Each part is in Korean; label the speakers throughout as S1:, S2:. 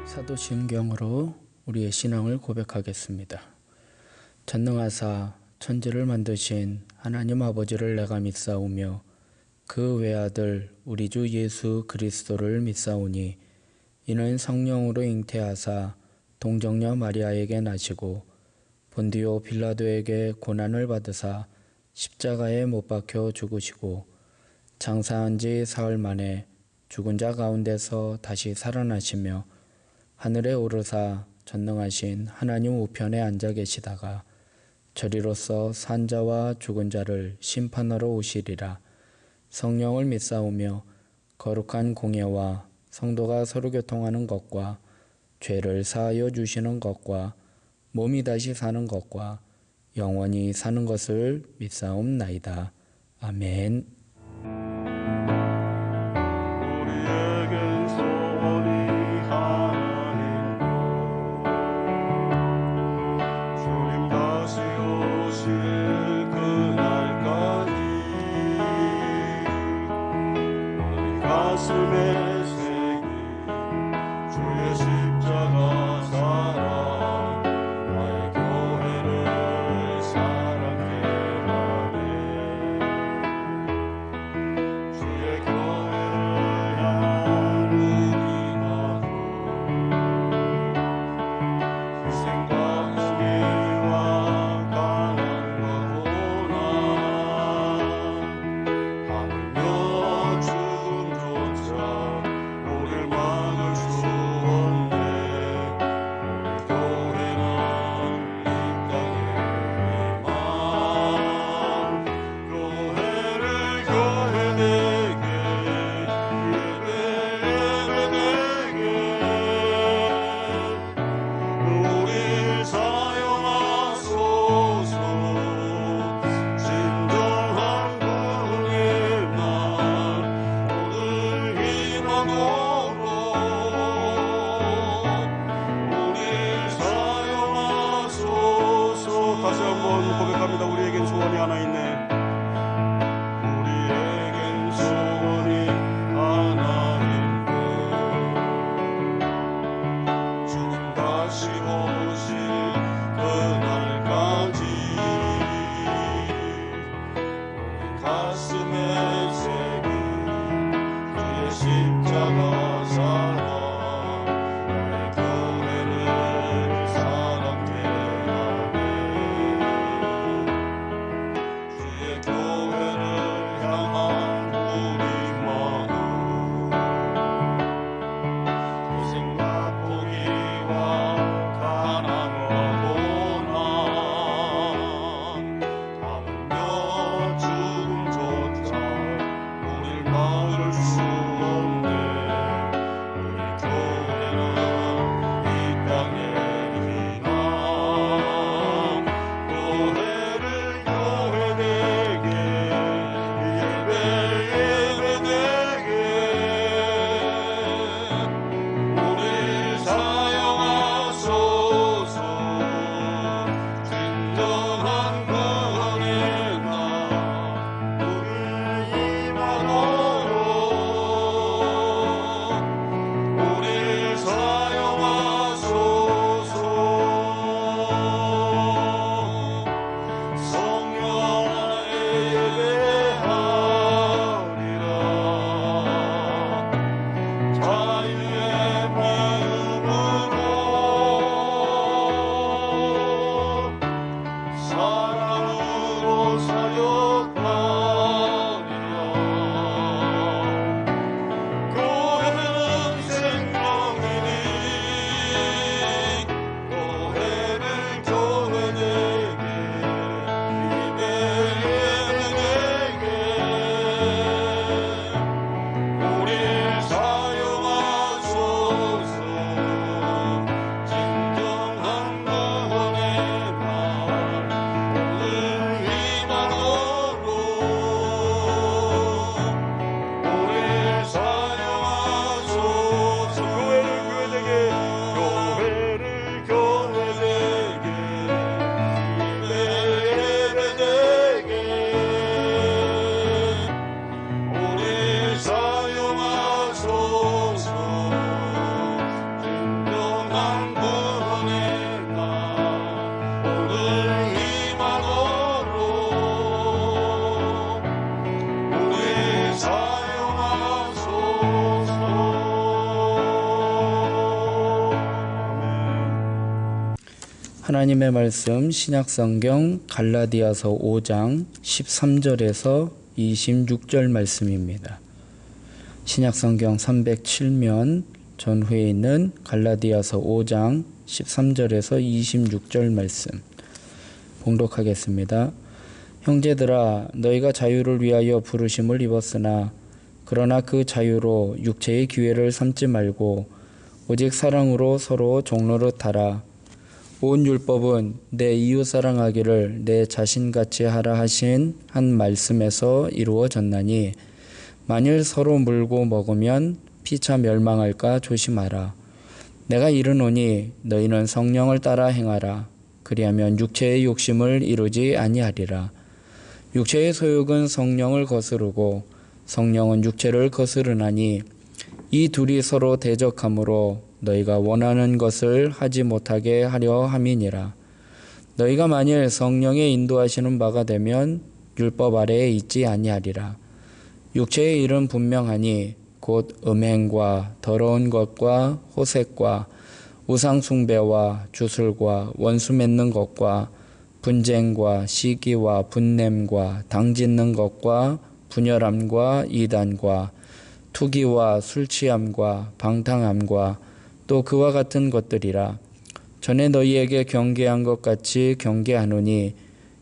S1: 사도신경으로 우리의 신앙을 고백하겠습니다. 전능하사 천지를 만드신 하나님 아버지를 내가 믿사오며 그 외아들 우리 주 예수 그리스도를 믿사오니 이는 성령으로 잉태하사 동정녀 마리아에게 나시고 본디오 빌라도에게 고난을 받으사 십자가에 못 박혀 죽으시고 장사한 지 사흘 만에 죽은 자 가운데서 다시 살아나시며 하늘에 오르사 전능하신 하나님 우편에 앉아 계시다가 저리로서 산 자와 죽은 자를 심판하러 오시리라. 성령을 믿사오며 거룩한 공예와 성도가 서로 교통하는 것과 죄를 사하여 주시는 것과 몸이 다시 사는 것과 영원히 사는 것을 믿사옵나이다. 아멘.
S2: 가슴에 새긴 주의 십자가 사랑 나의 교회를 사랑케 하네. 주의 교회를 향하는 희생과 승리와 가난과 고난 하물며 우릴 막을 수 없네. 우리 교회는 이 땅의 희망. 교회를 교회 되게 예배 되게 우릴 사용하소서. 진정한 구원의 날 오늘 희망으로 우릴 사용하소서. 다시 한번 고백합니다. 우리에겐 소원이 하나 있네. 우리에겐 소원이 하나 있네. 주님 다시 오실 그날까지 우리 가슴에 새긴 주의 십자가 사랑 나의 교회를 사랑케 하네.
S1: 하나님의 말씀 신약성경 갈라디아서 5장 13절에서 26절 말씀입니다. 신약성경 307면 전후에 있는 갈라디아서 5장 13절에서 26절 말씀 봉독하겠습니다. 형제들아, 너희가 자유를 위하여 부르심을 입었으나 그러나 그 자유로 육체의 기회를 삼지 말고 오직 사랑으로 서로 종노릇하라. 온 율법은 내 이웃 사랑하기를 내 자신같이 하라 하신 한 말씀에서 이루어졌나니 만일 서로 물고 먹으면 피차 멸망할까 조심하라. 내가 이르노니 너희는 성령을 따라 행하라. 그리하면 육체의 욕심을 이루지 아니하리라. 육체의 소욕은 성령을 거스르고 성령은 육체를 거스르나니 이 둘이 서로 대적하므로 너희가 원하는 것을 하지 못하게 하려 함이니라. 너희가 만일 성령의 인도하시는 바가 되면 율법 아래에 있지 아니하리라. 육체의 일은 분명하니 곧 음행과 더러운 것과 호색과 우상 숭배와 주술과 원수 맺는 것과 분쟁과 시기와 분냄과 당짓는 것과 분열함과 이단과 투기와 술취함과 방탕함과 또 그와 같은 것들이라. 전에 너희에게 경계한 것 같이 경계하노니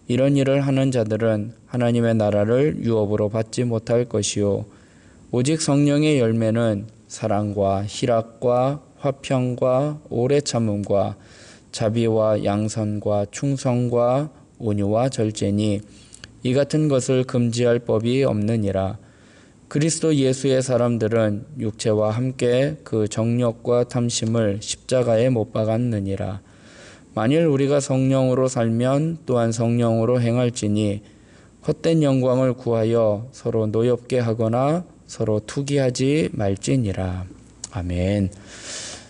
S1: 이런 일을 하는 자들은 하나님의 나라를 유업으로 받지 못할 것이요 오직 성령의 열매는 사랑과 희락과 화평과 오래 참음과 자비와 양선과 충성과 온유와 절제니 이 같은 것을 금지할 법이 없느니라. 그리스도 예수의 사람들은 육체와 함께 그 정욕과 탐심을 십자가에 못 박았느니라. 만일 우리가 성령으로 살면 또한 성령으로 행할지니 헛된 영광을 구하여 서로 노엽게 하거나 서로 투기하지 말지니라. 아멘.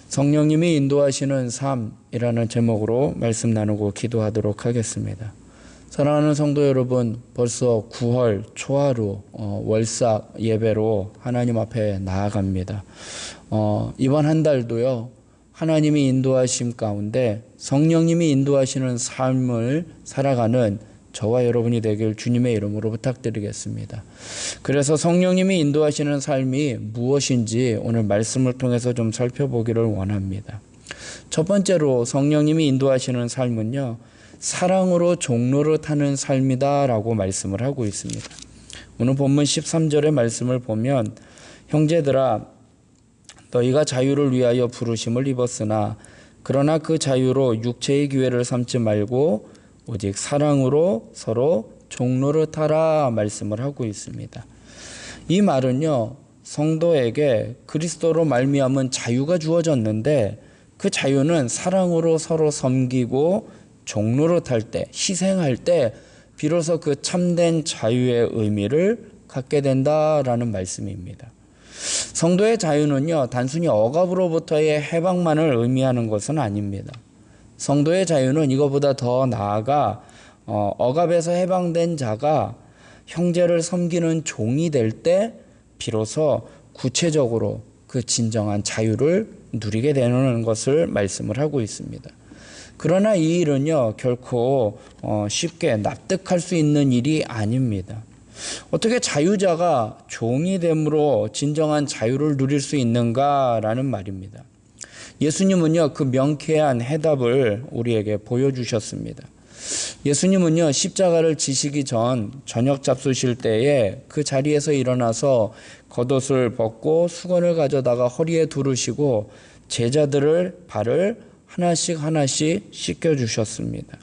S1: 성령님이 인도하시는 삶이라는 제목으로 말씀 나누고 기도하도록 하겠습니다. 사랑하는 성도 여러분, 벌써 9월 초하루 월삭 예배로 하나님 앞에 나아갑니다. 이번 한 달도요, 하나님이 인도하심 가운데 성령님이 인도하시는 삶을 살아가는 저와 여러분이 되길 주님의 이름으로 부탁드리겠습니다. 그래서 성령님이 인도하시는 삶이 무엇인지 오늘 말씀을 통해서 좀 살펴보기를 원합니다. 첫 번째로 성령님이 인도하시는 삶은요, 사랑으로 종노릇하는 삶이다라고 말씀을 하고 있습니다. 오늘 본문 13절의 말씀을 보면 형제들아, 너희가 자유를 위하여 부르심을 입었으나 그러나 그 자유로 육체의 기회를 삼지 말고 오직 사랑으로 서로 종노릇하라 말씀을 하고 있습니다. 이 말은요, 성도에게 그리스도로 말미암은 자유가 주어졌는데 그 자유는 사랑으로 서로 섬기고 종노릇할 때, 희생할 때 비로소 그 참된 자유의 의미를 갖게 된다라는 말씀입니다. 성도의 자유는요, 단순히 억압으로부터의 해방만을 의미하는 것은 아닙니다. 성도의 자유는 이거보다 더 나아가 억압에서 해방된 자가 형제를 섬기는 종이 될 때 비로소 구체적으로 그 진정한 자유를 누리게 되는 것을 말씀을 하고 있습니다. 그러나 이 일은요, 결코 쉽게 납득할 수 있는 일이 아닙니다. 어떻게 자유자가 종이 됨으로 진정한 자유를 누릴 수 있는가라는 말입니다. 예수님은요, 그 명쾌한 해답을 우리에게 보여주셨습니다. 예수님은요, 십자가를 지시기 전 저녁 잡수실 때에 그 자리에서 일어나서 겉옷을 벗고 수건을 가져다가 허리에 두르시고 제자들을 발을 하나씩 씻겨주셨습니다.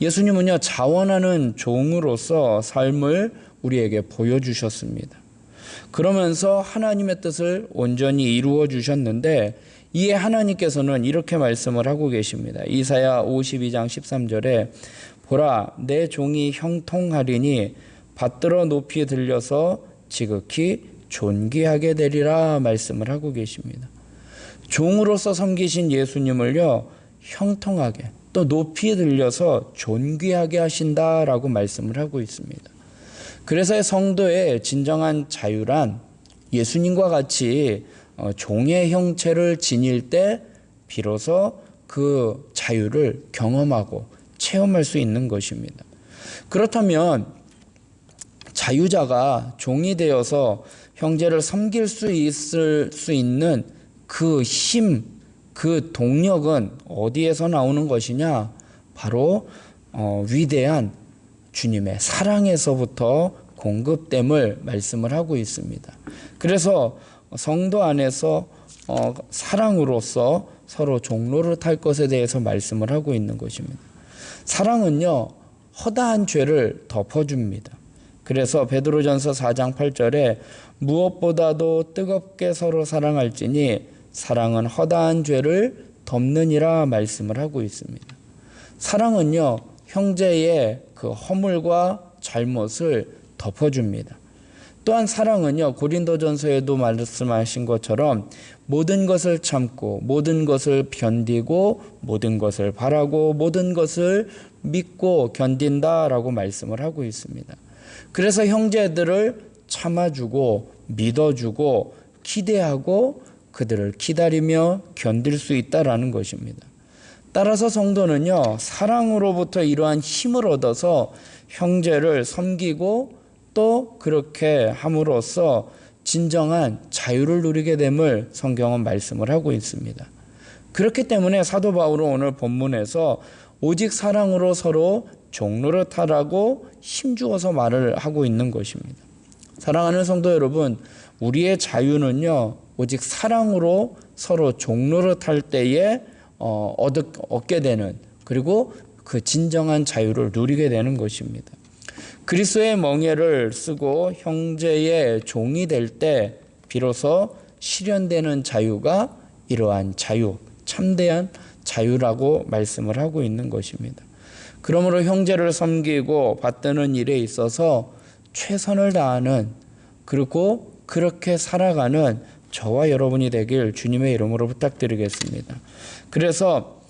S1: 예수님은요, 자원하는 종으로서 삶을 우리에게 보여주셨습니다. 그러면서 하나님의 뜻을 온전히 이루어 주셨는데 이에 하나님께서는 이렇게 말씀을 하고 계십니다. 이사야 52장 13절에 보라, 내 종이 형통하리니 받들어 높이 들려서 지극히 존귀하게 되리라 말씀을 하고 계십니다. 종으로서 섬기신 예수님을요, 형통하게 또 높이 들려서 존귀하게 하신다라고 말씀을 하고 있습니다. 그래서 성도의 진정한 자유란 예수님과 같이 종의 형체를 지닐 때 비로소 그 자유를 경험하고 체험할 수 있는 것입니다. 그렇다면 자유자가 종이 되어서 형제를 섬길 수 있는 그 힘, 그 동력은 어디에서 나오는 것이냐? 바로 위대한 주님의 사랑에서부터 공급됨을 말씀을 하고 있습니다. 그래서 성도 안에서 사랑으로서 서로 종로를 탈 것에 대해서 말씀을 하고 있는 것입니다. 사랑은요, 허다한 죄를 덮어줍니다. 그래서 베드로전서 4장 8절에 무엇보다도 뜨겁게 서로 사랑할지니 사랑은 허다한 죄를 덮느니라 말씀을 하고 있습니다. 사랑은요, 형제의 그 허물과 잘못을 덮어줍니다. 또한 사랑은요, 고린도전서에도 말씀하신 것처럼 모든 것을 참고 모든 것을 견디고 모든 것을 바라고 모든 것을 믿고 견딘다라고 말씀을 하고 있습니다. 그래서 형제들을 참아주고 믿어주고 기대하고 그들을 기다리며 견딜 수 있다라는 것입니다. 따라서 성도는요, 사랑으로부터 이러한 힘을 얻어서 형제를 섬기고 또 그렇게 함으로써 진정한 자유를 누리게 됨을 성경은 말씀을 하고 있습니다. 그렇기 때문에 사도 바울은 오늘 본문에서 오직 사랑으로 서로 종로를 타라고 힘주어서 말을 하고 있는 것입니다. 사랑하는 성도 여러분, 우리의 자유는요, 오직 사랑으로 서로 종로를 탈 때에 얻게 되는, 그리고 그 진정한 자유를 누리게 되는 것입니다. 그리스도의 멍에를 쓰고 형제의 종이 될 때 비로소 실현되는 자유가 이러한 자유, 참대한 자유라고 말씀을 하고 있는 것입니다. 그러므로 형제를 섬기고 받드는 일에 있어서 최선을 다하는, 그리고 그렇게 살아가는 저와 여러분이 되길 주님의 이름으로 부탁드리겠습니다. 그래서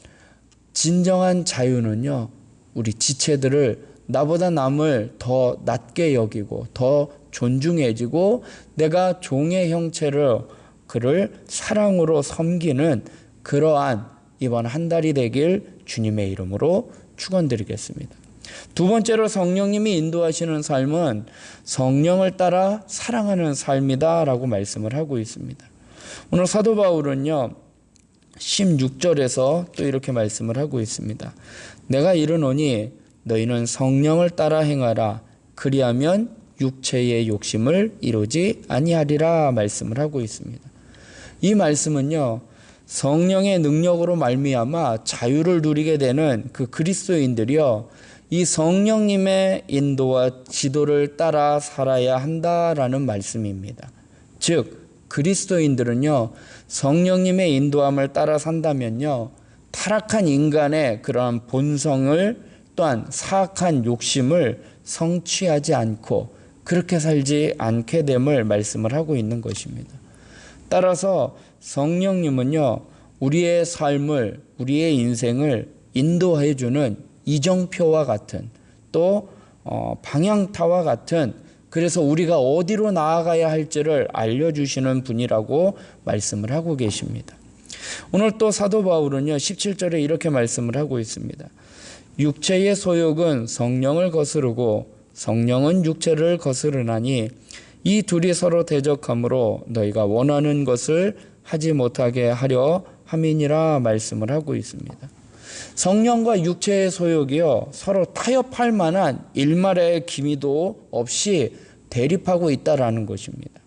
S1: 진정한 자유는요, 우리 지체들을 나보다 남을 더 낮게 여기고 더 존중해지고 내가 종의 형체를 그를 사랑으로 섬기는 그러한 이번 한 달이 되길 주님의 이름으로 축원드리겠습니다. 두 번째로 성령님이 인도하시는 삶은 성령을 따라 사랑하는 삶이다라고 말씀을 하고 있습니다. 오늘 사도 바울은요, 16절에서 또 이렇게 말씀을 하고 있습니다. 내가 이르노니 너희는 성령을 따라 행하라. 그리하면 육체의 욕심을 이루지 아니하리라 말씀을 하고 있습니다. 이 말씀은요, 성령의 능력으로 말미암아 자유를 누리게 되는 그 그리스도인들이요, 이 성령님의 인도와 지도를 따라 살아야 한다라는 말씀입니다. 즉 그리스도인들은요, 성령님의 인도함을 따라 산다면요, 타락한 인간의 그러한 본성을 또한 사악한 욕심을 성취하지 않고 그렇게 살지 않게 됨을 말씀을 하고 있는 것입니다. 따라서 성령님은요, 우리의 삶을, 우리의 인생을 인도해 주는 이정표와 같은, 또 방향타와 같은, 그래서 우리가 어디로 나아가야 할지를 알려주시는 분이라고 말씀을 하고 계십니다. 오늘 또 사도 바울은요, 17절에 이렇게 말씀을 하고 있습니다. 육체의 소욕은 성령을 거스르고 성령은 육체를 거스르나니 이 둘이 서로 대적하므로 너희가 원하는 것을 하지 못하게 하려 함이니라 말씀을 하고 있습니다. 성령과 육체의 소욕이요, 서로 타협할 만한 일말의 기미도 없이 대립하고 있다라는 것입니다.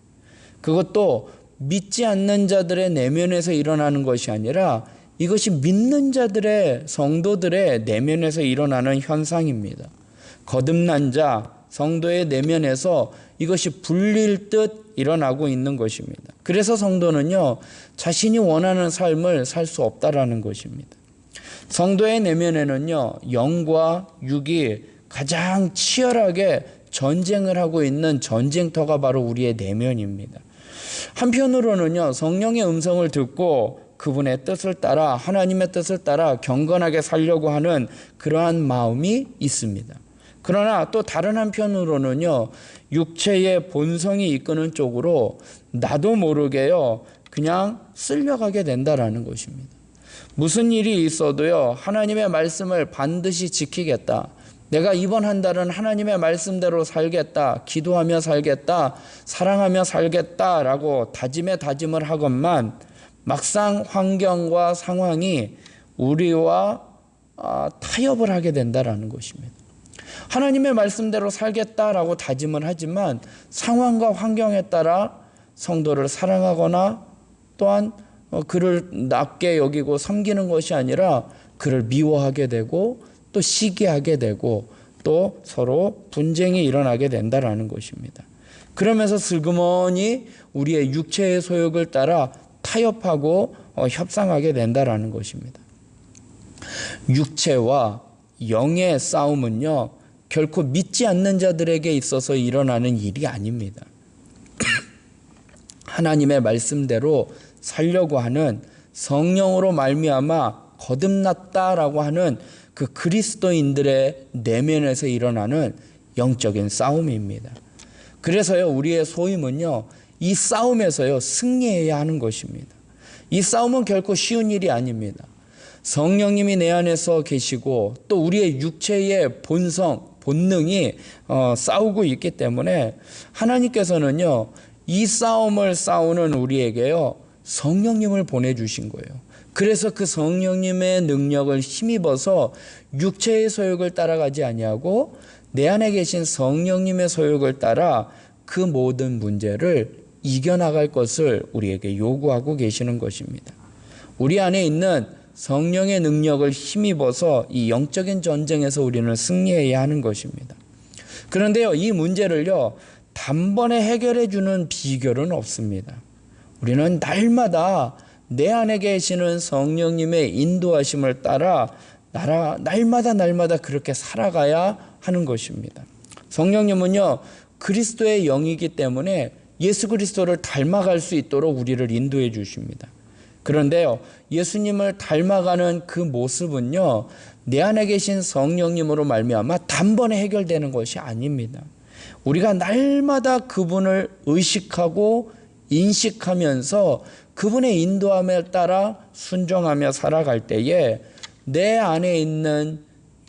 S1: 그것도 믿지 않는 자들의 내면에서 일어나는 것이 아니라 이것이 믿는 자들의, 성도들의 내면에서 일어나는 현상입니다. 거듭난 자, 성도의 내면에서 이것이 불릴 듯 일어나고 있는 것입니다. 그래서 성도는요, 자신이 원하는 삶을 살 수 없다라는 것입니다. 성도의 내면에는요, 영과 육이 가장 치열하게 전쟁을 하고 있는 전쟁터가 바로 우리의 내면입니다. 한편으로는요, 성령의 음성을 듣고 그분의 뜻을 따라, 하나님의 뜻을 따라 경건하게 살려고 하는 그러한 마음이 있습니다. 그러나 또 다른 한편으로는요, 육체의 본성이 이끄는 쪽으로 나도 모르게요, 그냥 쓸려가게 된다라는 것입니다. 무슨 일이 있어도요, 하나님의 말씀을 반드시 지키겠다. 내가 이번 한 달은 하나님의 말씀대로 살겠다. 기도하며 살겠다. 사랑하며 살겠다라고 다짐에 다짐을 하건만 막상 환경과 상황이 우리와 타협을 하게 된다라는 것입니다. 하나님의 말씀대로 살겠다라고 다짐을 하지만 상황과 환경에 따라 성도를 사랑하거나 또한 그를 낮게 여기고 섬기는 것이 아니라 그를 미워하게 되고 또 시기하게 되고 또 서로 분쟁이 일어나게 된다라는 것입니다. 그러면서 슬그머니 우리의 육체의 소욕을 따라 타협하고 협상하게 된다라는 것입니다. 육체와 영의 싸움은요, 결코 믿지 않는 자들에게 있어서 일어나는 일이 아닙니다. 하나님의 말씀대로 살려고 하는 성령으로 말미암아 거듭났다라고 하는 그 그리스도인들의 내면에서 일어나는 영적인 싸움입니다. 그래서요, 우리의 소임은요, 이 싸움에서요, 승리해야 하는 것입니다. 이 싸움은 결코 쉬운 일이 아닙니다. 성령님이 내 안에서 계시고 또 우리의 육체의 본능이 싸우고 있기 때문에 하나님께서는요, 이 싸움을 싸우는 우리에게요, 성령님을 보내주신 거예요. 그래서 그 성령님의 능력을 힘입어서 육체의 소욕을 따라가지 아니하고 내 안에 계신 성령님의 소욕을 따라 그 모든 문제를 이겨나갈 것을 우리에게 요구하고 계시는 것입니다. 우리 안에 있는 성령의 능력을 힘입어서 이 영적인 전쟁에서 우리는 승리해야 하는 것입니다. 그런데요, 이 문제를요, 단번에 해결해 주는 비결은 없습니다. 우리는 날마다 내 안에 계시는 성령님의 인도하심을 따라 날마다 그렇게 살아가야 하는 것입니다. 성령님은요, 그리스도의 영이기 때문에 예수 그리스도를 닮아갈 수 있도록 우리를 인도해 주십니다. 그런데요, 예수님을 닮아가는 그 모습은요, 내 안에 계신 성령님으로 말미암아 단번에 해결되는 것이 아닙니다. 우리가 날마다 그분을 의식하고 인식하면서 그분의 인도함에 따라 순종하며 살아갈 때에 내 안에 있는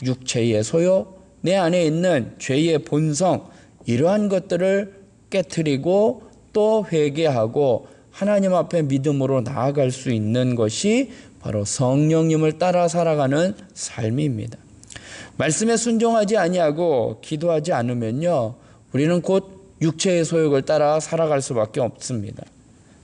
S1: 육체의 소욕, 내 안에 있는 죄의 본성, 이러한 것들을 깨트리고 또 회개하고 하나님 앞에 믿음으로 나아갈 수 있는 것이 바로 성령님을 따라 살아가는 삶입니다. 말씀에 순종하지 아니하고 기도하지 않으면요, 우리는 곧 육체의 소욕을 따라 살아갈 수밖에 없습니다.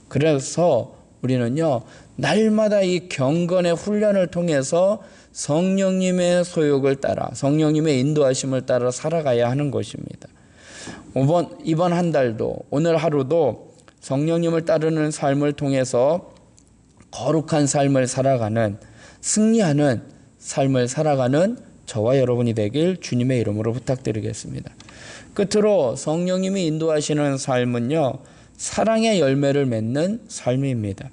S1: 그래서 우리는요, 날마다 이 경건의 훈련을 통해서 성령님의 소욕을 따라, 성령님의 인도하심을 따라 살아가야 하는 것입니다. 이번 한 달도, 오늘 하루도 성령님을 따르는 삶을 통해서 거룩한 삶을 살아가는, 승리하는 삶을 살아가는 저와 여러분이 되길 주님의 이름으로 부탁드리겠습니다. 끝으로 성령님이 인도하시는 삶은요, 사랑의 열매를 맺는 삶입니다.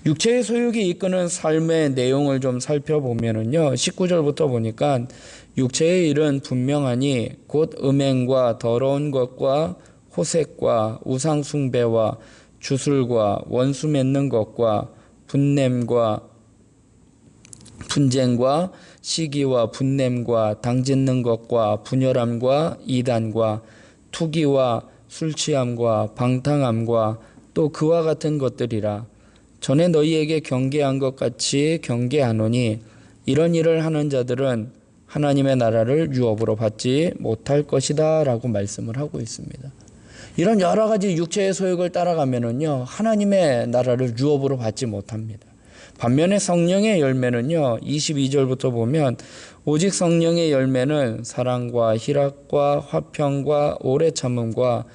S1: 육체의 소욕이 이끄는 삶의 내용을 좀 살펴보면은요, 19절부터 보니까 육체의 일은 분명하니 곧 음행과 더러운 것과 호색과 우상 숭배와 주술과 원수 맺는 것과 분냄과 분쟁과 시기와 분냄과 당짓는 것과 분열함과 이단과 투기와 술 취함과 방탕함과 또 그와 같은 것들이라. 전에 너희에게 경계한 것 같이 경계하노니 이런 일을 하는 자들은 하나님의 나라를 유업으로 받지 못할 것이다 라고 말씀을 하고 있습니다. 이런 여러 가지 육체의 소욕을 따라가면은요, 하나님의 나라를 유업으로 받지 못합니다. 반면에 성령의 열매는요, 22절부터 보면 오직 성령의 열매는 사랑과 희락과 화평과 오래 참음과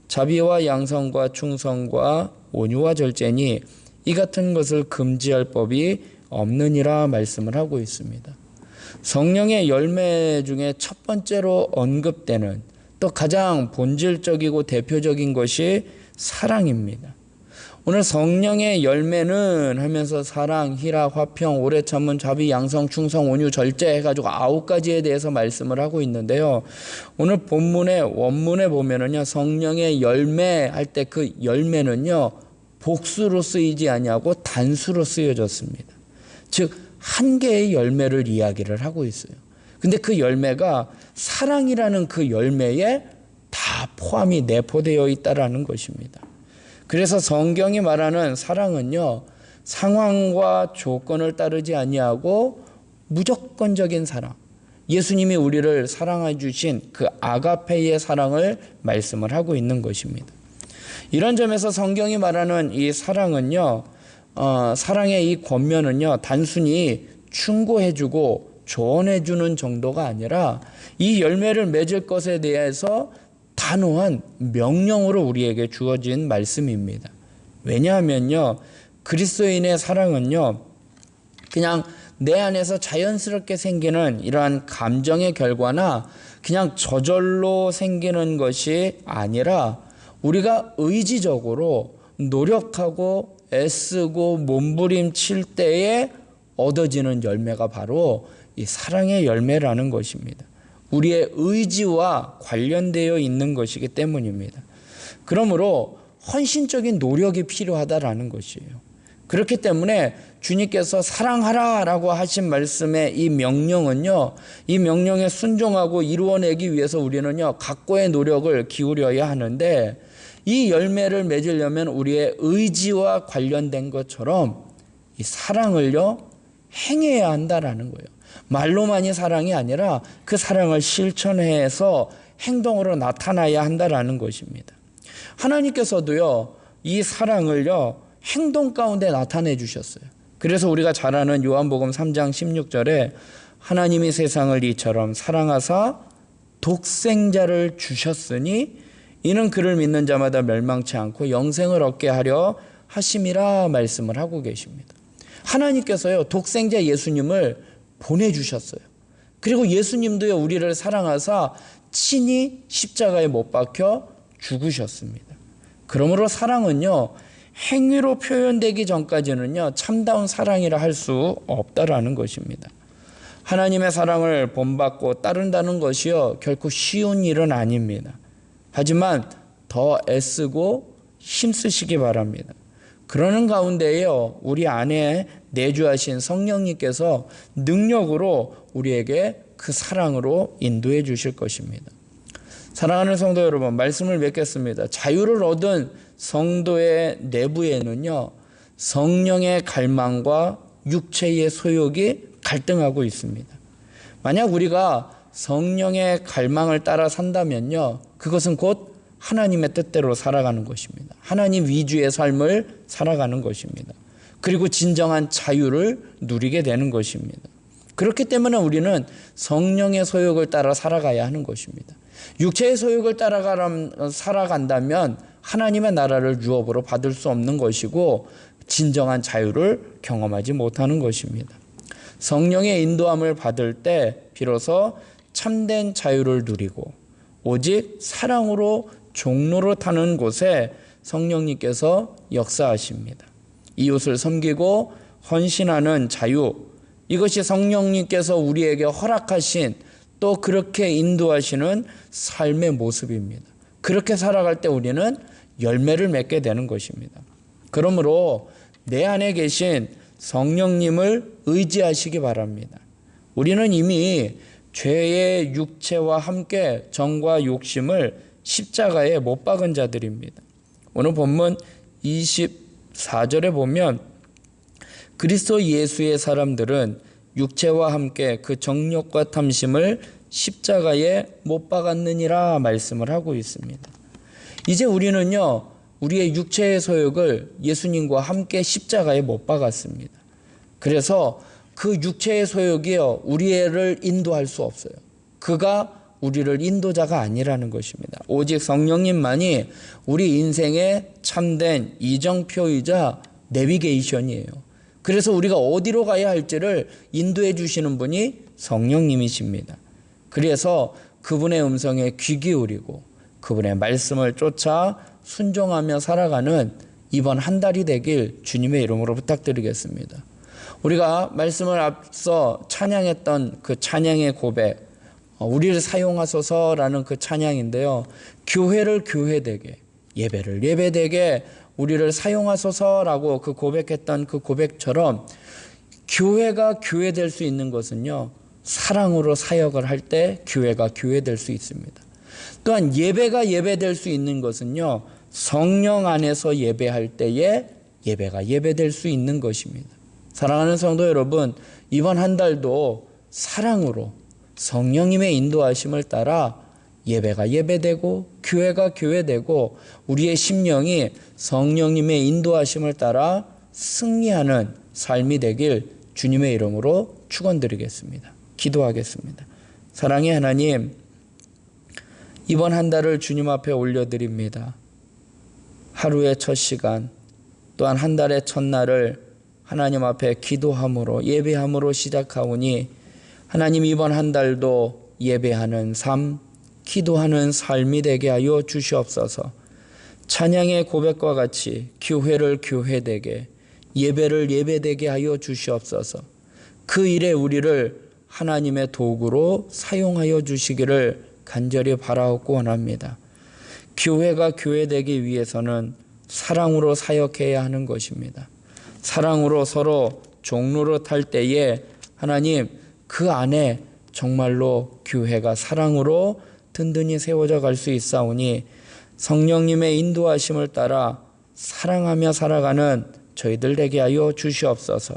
S1: 자비와 양성과 충성과 온유와 절제니 이 같은 것을 금지할 법이 없느니라 말씀을 하고 있습니다. 성령의 열매 중에 첫 번째로 언급되는 또 가장 본질적이고 대표적인 것이 사랑입니다. 오늘 성령의 열매는 하면서 사랑, 희락, 화평, 오래 참음, 자비, 양성, 충성, 온유, 절제 해가지고 9가지에 대해서 말씀을 하고 있는데요. 오늘 본문의 원문에 보면은요, 성령의 열매 할 때 그 열매는요, 복수로 쓰이지 아니하고 단수로 쓰여졌습니다. 즉 한 개의 열매를 이야기를 하고 있어요. 근데 그 열매가 사랑이라는 그 열매에 다 포함이 내포되어 있다라는 것입니다. 그래서 성경이 말하는 사랑은요, 상황과 조건을 따르지 아니하고 무조건적인 사랑, 예수님이 우리를 사랑해 주신 그 아가페의 사랑을 말씀을 하고 있는 것입니다. 이런 점에서 성경이 말하는 이 사랑은요, 사랑의 이 권면은요, 단순히 충고해주고 조언해주는 정도가 아니라 이 열매를 맺을 것에 대해서 단호한 명령으로 우리에게 주어진 말씀입니다. 왜냐하면요, 그리스도인의 사랑은요, 그냥 내 안에서 자연스럽게 생기는 이러한 감정의 결과나 그냥 저절로 생기는 것이 아니라 우리가 의지적으로 노력하고 애쓰고 몸부림칠 때에 얻어지는 열매가 바로 이 사랑의 열매라는 것입니다. 우리의 의지와 관련되어 있는 것이기 때문입니다. 그러므로 헌신적인 노력이 필요하다라는 것이에요. 그렇기 때문에 주님께서 사랑하라라고 하신 말씀의 이 명령은요, 이 명령에 순종하고 이루어내기 위해서 우리는요, 각고의 노력을 기울여야 하는데, 이 열매를 맺으려면 우리의 의지와 관련된 것처럼 이 사랑을요, 행해야 한다라는 거예요. 말로만이 사랑이 아니라 그 사랑을 실천해서 행동으로 나타나야 한다라는 것입니다. 하나님께서도요, 이 사랑을요, 행동 가운데 나타내 주셨어요. 그래서 우리가 잘 아는 요한복음 3장 16절에 하나님이 세상을 이처럼 사랑하사 독생자를 주셨으니 이는 그를 믿는 자마다 멸망치 않고 영생을 얻게 하려 하심이라 말씀을 하고 계십니다. 하나님께서요, 독생자 예수님을 보내주셨어요. 그리고 예수님도요, 우리를 사랑하사 친히 십자가에 못 박혀 죽으셨습니다. 그러므로 사랑은요, 행위로 표현되기 전까지는요, 참다운 사랑이라 할 수 없다라는 것입니다. 하나님의 사랑을 본받고 따른다는 것이요, 결코 쉬운 일은 아닙니다. 하지만 더 애쓰고 힘쓰시기 바랍니다. 그러는 가운데에요, 우리 안에 내주하신 성령님께서 능력으로 우리에게 그 사랑으로 인도해 주실 것입니다. 사랑하는 성도 여러분, 말씀을 맺겠습니다. 자유를 얻은 성도의 내부에는요, 성령의 갈망과 육체의 소욕이 갈등하고 있습니다. 만약 우리가 성령의 갈망을 따라 산다면요, 그것은 곧 하나님의 뜻대로 살아가는 것입니다. 하나님 위주의 삶을 살아가는 것입니다. 그리고 진정한 자유를 누리게 되는 것입니다. 그렇기 때문에 우리는 성령의 소욕을 따라 살아가야 하는 것입니다. 육체의 소욕을 따라 살아간다면 하나님의 나라를 유업으로 받을 수 없는 것이고 진정한 자유를 경험하지 못하는 것입니다. 성령의 인도함을 받을 때 비로소 참된 자유를 누리고 오직 사랑으로 종로로 타는 곳에 성령님께서 역사하십니다. 이웃을 섬기고 헌신하는 자유, 이것이 성령님께서 우리에게 허락하신 또 그렇게 인도하시는 삶의 모습입니다. 그렇게 살아갈 때 우리는 열매를 맺게 되는 것입니다. 그러므로 내 안에 계신 성령님을 의지하시기 바랍니다. 우리는 이미 죄의 육체와 함께 정과 욕심을 십자가에 못 박은 자들입니다. 오늘 본문 24절에 보면 그리스도 예수의 사람들은 육체와 함께 그 정욕과 탐심을 십자가에 못 박았느니라 말씀을 하고 있습니다. 이제 우리는요, 우리의 육체의 소욕을 예수님과 함께 십자가에 못 박았습니다. 그래서 그 육체의 소욕이요, 우리를 인도할 수 없어요. 그가 우리를 인도자가 아니라는 것입니다. 오직 성령님만이 우리 인생의 참된 이정표이자 내비게이션이에요. 그래서 우리가 어디로 가야 할지를 인도해 주시는 분이 성령님이십니다. 그래서 그분의 음성에 귀 기울이고 그분의 말씀을 쫓아 순종하며 살아가는 이번 한 달이 되길 주님의 이름으로 부탁드리겠습니다. 우리가 말씀을 앞서 찬양했던 그 찬양의 고백, 우리를 사용하소서라는 그 찬양인데요. 교회를 교회되게, 예배를 예배되게 우리를 사용하소서라고 그 고백했던 그 고백처럼 교회가 교회될 수 있는 것은요, 사랑으로 사역을 할 때 교회가 교회될 수 있습니다. 또한 예배가 예배될 수 있는 것은요, 성령 안에서 예배할 때에 예배가 예배될 수 있는 것입니다. 사랑하는 성도 여러분, 이번 한 달도 사랑으로 성령님의 인도하심을 따라 예배가 예배되고 교회가 교회되고 우리의 심령이 성령님의 인도하심을 따라 승리하는 삶이 되길 주님의 이름으로 축원드리겠습니다. 기도하겠습니다. 사랑의 하나님, 이번 한 달을 주님 앞에 올려드립니다. 하루의 첫 시간, 또한 한 달의 첫날을 하나님 앞에 기도함으로 예배함으로 시작하오니 하나님, 이번 한 달도 예배하는 삶, 기도하는 삶이 되게 하여 주시옵소서. 찬양의 고백과 같이 교회를 교회되게, 예배를 예배되게 하여 주시옵소서. 그 일에 우리를 하나님의 도구로 사용하여 주시기를 간절히 바라옵고 원합니다. 교회가 교회되기 위해서는 사랑으로 사역해야 하는 것입니다. 사랑으로 서로 종로로 탈 때에 하나님, 그 안에 정말로 교회가 사랑으로 든든히 세워져 갈 수 있사오니 성령님의 인도하심을 따라 사랑하며 살아가는 저희들 되게 하여 주시옵소서.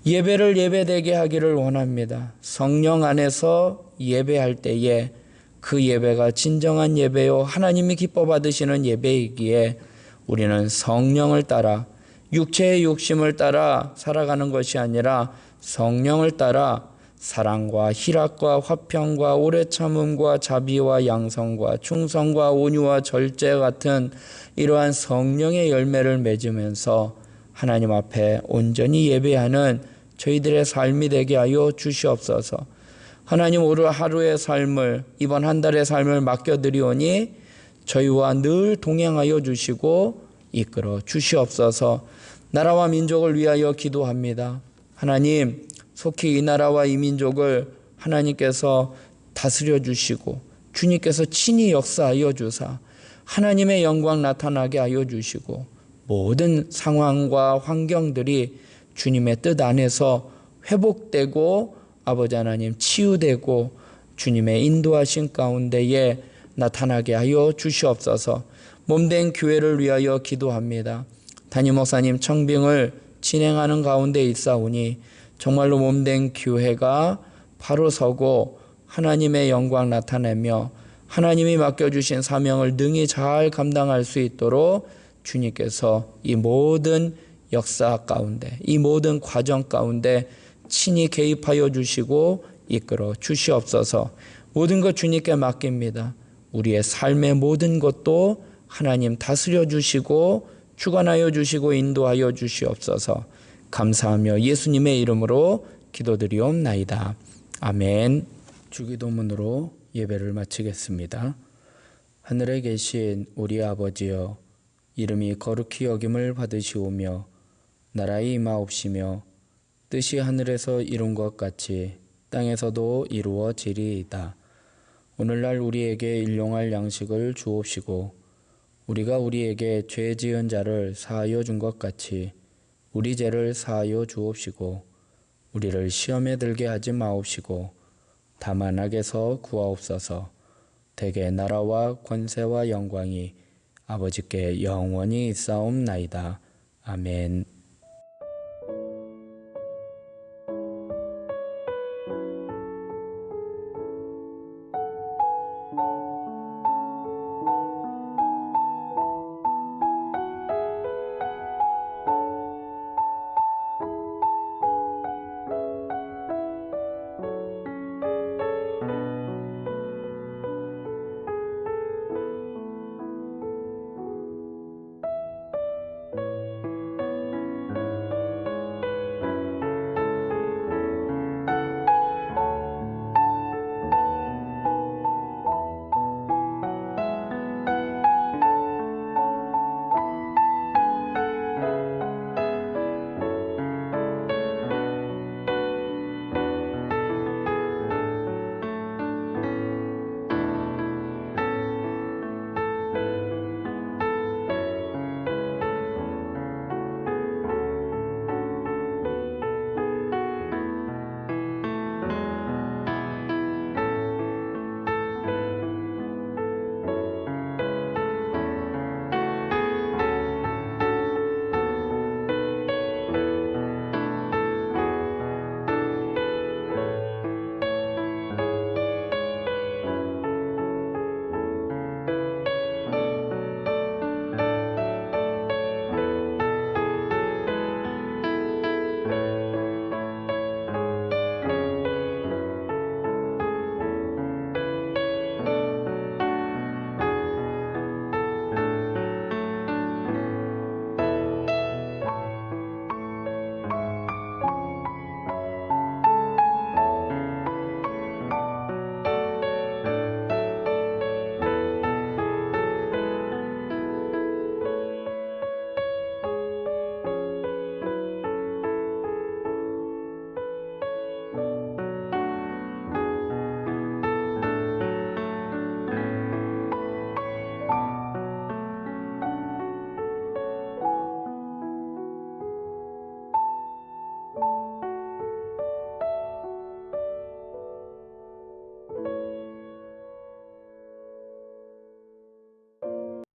S1: 예배를 예배되게 하기를 원합니다. 성령 안에서 예배할 때에 그 예배가 진정한 예배요 하나님이 기뻐 받으시는 예배이기에 우리는 성령을 따라 육체의 욕심을 따라 살아가는 것이 아니라 성령을 따라 사랑과 희락과 화평과 오래 참음과 자비와 양성과 충성과 온유와 절제 같은 이러한 성령의 열매를 맺으면서 하나님 앞에 온전히 예배하는 저희들의 삶이 되게 하여 주시옵소서. 하나님, 오늘 하루의 삶을, 이번 한 달의 삶을 맡겨드리오니 저희와 늘 동행하여 주시고 이끌어 주시옵소서. 나라와 민족을 위하여 기도합니다. 하나님, 속히 이 나라와 이 민족을 하나님께서 다스려 주시고 주님께서 친히 역사하여 주사 하나님의 영광 나타나게 하여 주시고 모든 상황과 환경들이 주님의 뜻 안에서 회복되고 아버지 하나님 치유되고 주님의 인도하신 가운데에 나타나게 하여 주시옵소서. 몸된 교회를 위하여 기도합니다. 담임 목사님 청빙을 진행하는 가운데 있사오니 정말로 몸된 교회가 바로 서고 하나님의 영광 나타내며 하나님이 맡겨주신 사명을 능히 잘 감당할 수 있도록 주님께서 이 모든 역사 가운데, 이 모든 과정 가운데 친히 개입하여 주시고 이끌어 주시옵소서. 모든 것 주님께 맡깁니다. 우리의 삶의 모든 것도 하나님 다스려 주시고 주관하여 주시고 인도하여 주시옵소서. 감사하며 예수님의 이름으로 기도드리옵나이다. 아멘. 주기도문으로 예배를 마치겠습니다. 하늘에 계신 우리 아버지여, 이름이 거룩히 여김을 받으시오며 나라의 임하옵시며 뜻이 하늘에서 이룬 것 같이 땅에서도 이루어지리이다. 오늘날 우리에게 일용할 양식을 주옵시고 우리가 우리에게 죄 지은 자를 사하여 준 것 같이 우리 죄를 사하여 주옵시고 우리를 시험에 들게 하지 마옵시고 다만 악에서 구하옵소서. 대개 나라와 권세와 영광이 아버지께 영원히 있사옵나이다. 아멘.